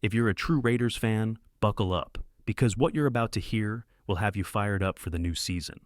If you're a true Raiders fan, buckle up, because what you're about to hear will have you fired up for the new season.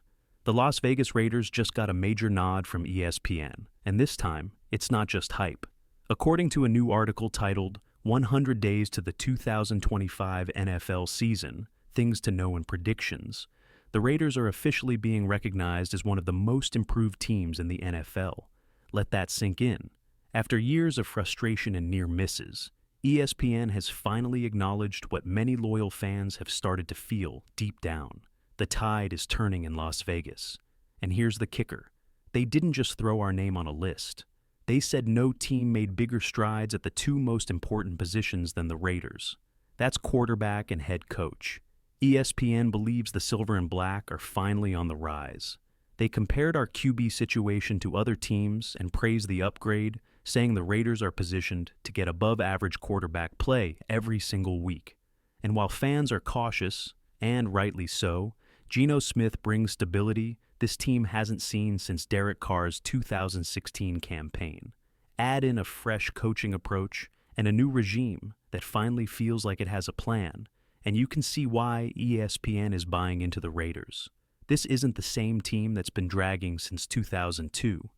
The Las Vegas Raiders just got a major nod from ESPN, and this time, it's not just hype. According to a new article titled 100 Days to the 2025 NFL Season, Things to Know and Predictions, the Raiders are officially being recognized as one of the most improved teams in the NFL. Let that sink in. After years of frustration and near misses, ESPN has finally acknowledged what many loyal fans have started to feel deep down. The tide is turning in Las Vegas. And here's the kicker. They didn't just throw our name on a list. They said no team made bigger strides at the two most important positions than the Raiders. That's quarterback and head coach. ESPN believes the Silver and Black are finally on the rise. They compared our QB situation to other teams and praised the upgrade, saying the Raiders are positioned to get above-average quarterback play every single week. And while fans are cautious, and rightly so, Geno Smith brings stability this team hasn't seen since Derek Carr's 2016 campaign. Add in a fresh coaching approach and a new regime that finally feels like it has a plan, and you can see why ESPN is buying into the Raiders. This isn't the same team that's been dragging since 2002.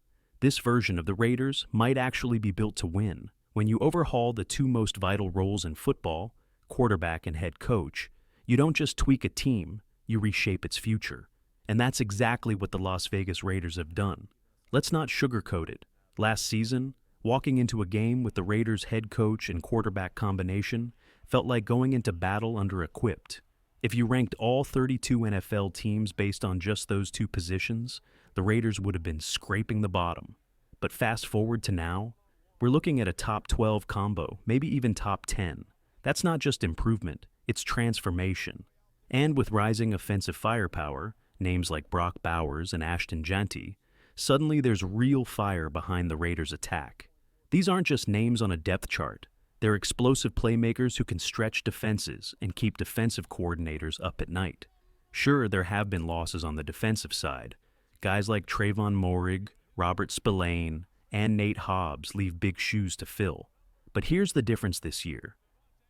This version of the Raiders might actually be built to win. When you overhaul the two most vital roles in football, quarterback and head coach, you don't just tweak a team, you reshape its future. And that's exactly what the Las Vegas Raiders have done. Let's not sugarcoat it. Last season, walking into a game with the Raiders' head coach and quarterback combination felt like going into battle under-equipped. If you ranked all 32 NFL teams based on just those two positions, the Raiders would have been scraping the bottom. But fast forward to now, we're looking at a top 12 combo, maybe even top 10. That's not just improvement, it's transformation. And with rising offensive firepower, names like Brock Bowers and Ashton Jeanty, suddenly there's real fire behind the Raiders' attack. These aren't just names on a depth chart. They're explosive playmakers who can stretch defenses and keep defensive coordinators up at night. Sure, there have been losses on the defensive side. Guys like Trayvon Moehrig, Robert Spillane, and Nate Hobbs leave big shoes to fill. But here's the difference this year.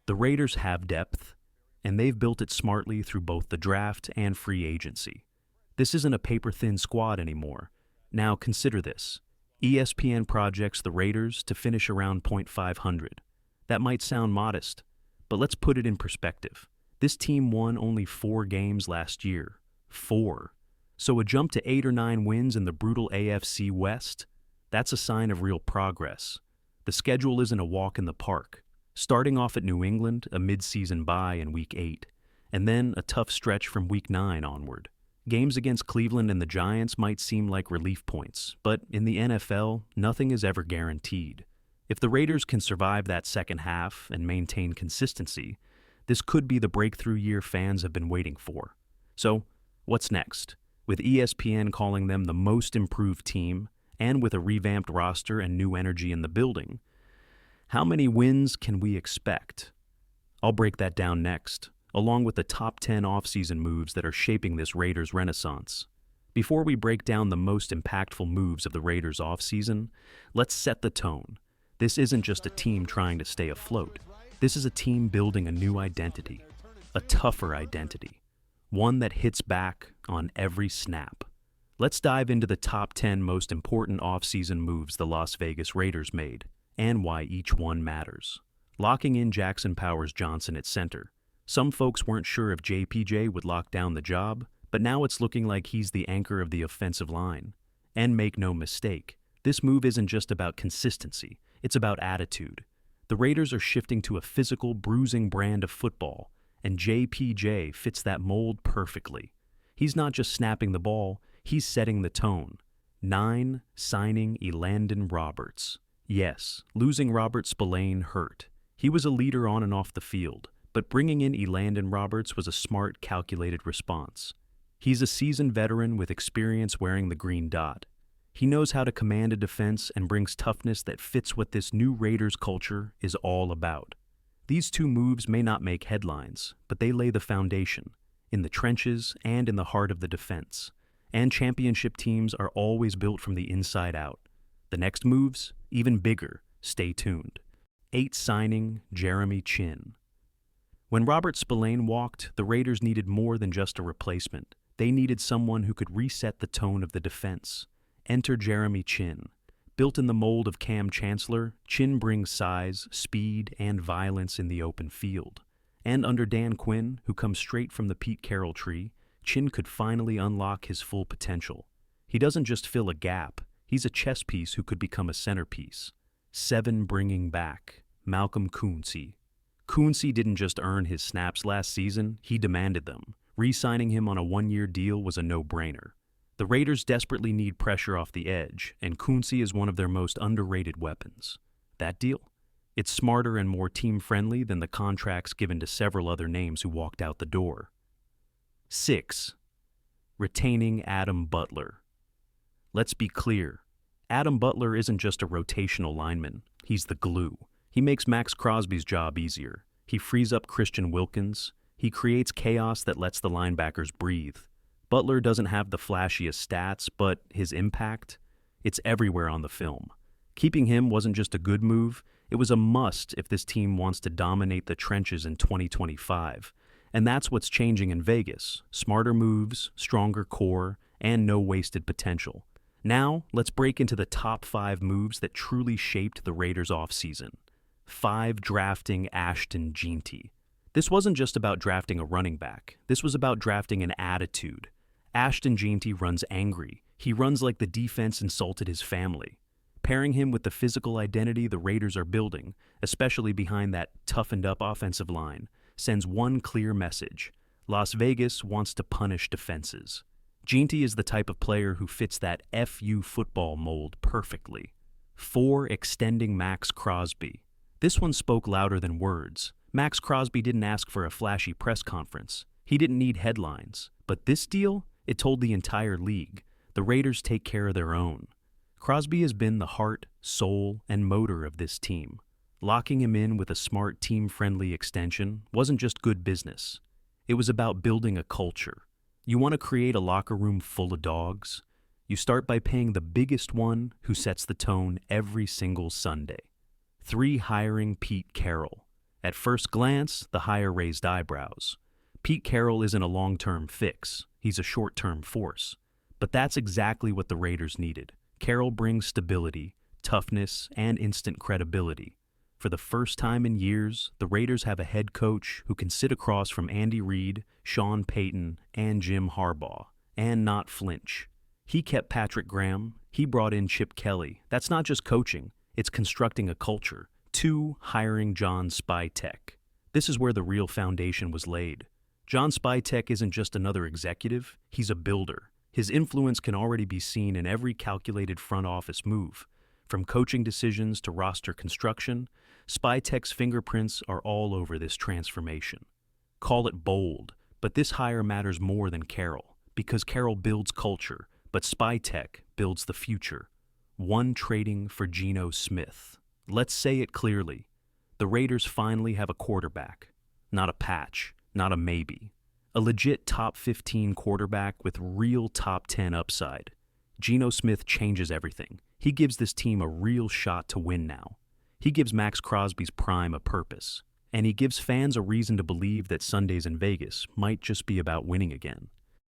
The Raiders have depth, and they've built it smartly through both the draft and free agency. This isn't a paper-thin squad anymore. Now consider this. ESPN projects the Raiders to finish around .500. That might sound modest, but let's put it in perspective. This team won only 4 games last year. 4. So a jump to 8 or 9 wins in the brutal AFC West, that's a sign of real progress. The schedule isn't a walk in the park. Starting off at New England, a mid-season bye in Week 8, and then a tough stretch from Week 9 onward. Games against Cleveland and the Giants might seem like relief points, but in the NFL, nothing is ever guaranteed. If the Raiders can survive that second half and maintain consistency, this could be the breakthrough year fans have been waiting for. So, what's next? With ESPN calling them the most improved team, and with a revamped roster and new energy in the building, how many wins can we expect? I'll break that down next, along with the top 10 offseason moves that are shaping this Raiders renaissance. Before we break down the most impactful moves of the Raiders offseason, let's set the tone. This isn't just a team trying to stay afloat. This is a team building a new identity, a tougher identity, one that hits back on every snap. Let's dive into the top 10 most important offseason moves the Las Vegas Raiders made, and why each one matters. Locking in Jackson Powers-Johnson at center. Some folks weren't sure if JPJ would lock down the job, but now it's looking like he's the anchor of the offensive line. And make no mistake, this move isn't just about consistency, it's about attitude. The Raiders are shifting to a physical, bruising brand of football, and JPJ fits that mold perfectly. He's not just snapping the ball, he's setting the tone. 9, signing Elandon Roberts. Yes, losing Robert Spillane hurt. He was a leader on and off the field, but bringing in Elandon Roberts was a smart, calculated response. He's a seasoned veteran with experience wearing the green dot. He knows how to command a defense and brings toughness that fits what this new Raiders culture is all about. These two moves may not make headlines, but they lay the foundation, in the trenches and in the heart of the defense. And championship teams are always built from the inside out. The next moves, even bigger. Stay tuned. 8, signing Jeremy Chinn. When Robert Spillane walked, the Raiders needed more than just a replacement. They needed someone who could reset the tone of the defense. Enter Jeremy Chinn. Built in the mold of Cam Chancellor, Chinn brings size, speed, and violence in the open field. And under Dan Quinn, who comes straight from the Pete Carroll tree, Chinn could finally unlock his full potential. He doesn't just fill a gap, he's a chess piece who could become a centerpiece. 7 bringing back Malcolm Koonce. Koonce didn't just earn his snaps last season, he demanded them. Re-signing him on a 1-year deal was a no-brainer. The Raiders desperately need pressure off the edge, and Koonce is one of their most underrated weapons. That deal? It's smarter and more team-friendly than the contracts given to several other names who walked out the door. 6. Retaining Adam Butler. Let's be clear. Adam Butler isn't just a rotational lineman. He's the glue. He makes Maxx Crosby's job easier. He frees up Christian Wilkins. He creates chaos that lets the linebackers breathe. Butler doesn't have the flashiest stats, but his impact? It's everywhere on the film. Keeping him wasn't just a good move, it was a must if this team wants to dominate the trenches in 2025. And that's what's changing in Vegas. Smarter moves, stronger core, and no wasted potential. Now, let's break into the top 5 moves that truly shaped the Raiders' offseason. 5 drafting Ashton Jeanty. This wasn't just about drafting a running back. This was about drafting an attitude. Ashton Jeanty runs angry. He runs like the defense insulted his family. Pairing him with the physical identity the Raiders are building, especially behind that toughened-up offensive line, sends one clear message. Las Vegas wants to punish defenses. Jeanty is the type of player who fits that FU football mold perfectly. 4 extending Maxx Crosby. This one spoke louder than words. Maxx Crosby didn't ask for a flashy press conference. He didn't need headlines. But this deal, it told the entire league. The Raiders take care of their own. Crosby has been the heart, soul, and motor of this team. Locking him in with a smart, team-friendly extension wasn't just good business. It was about building a culture. You want to create a locker room full of dogs? You start by paying the biggest one who sets the tone every single Sunday. 3 hiring Pete Carroll. At first glance, the hire raised eyebrows. Pete Carroll isn't a long-term fix. He's a short-term force. But that's exactly what the Raiders needed. Carroll brings stability, toughness, and instant credibility. For the first time in years, the Raiders have a head coach who can sit across from Andy Reid, Sean Payton, and Jim Harbaugh, and not flinch. He kept Patrick Graham. He brought in Chip Kelly. That's not just coaching. It's constructing a culture. 2, hiring John Spytek. This is where the real foundation was laid. John Spytek isn't just another executive, he's a builder. His influence can already be seen in every calculated front office move. From coaching decisions to roster construction, Spytek's fingerprints are all over this transformation. Call it bold, but this hire matters more than Carroll, because Carroll builds culture, but Spytek builds the future. 1 trading for Geno Smith. Let's say it clearly. The Raiders finally have a quarterback. Not a patch, not a maybe. A legit top 15 quarterback with real top 10 upside. Geno Smith changes everything. He gives this team a real shot to win now. He gives Maxx Crosby's prime a purpose. And he gives fans a reason to believe that Sundays in Vegas might just be about winning again.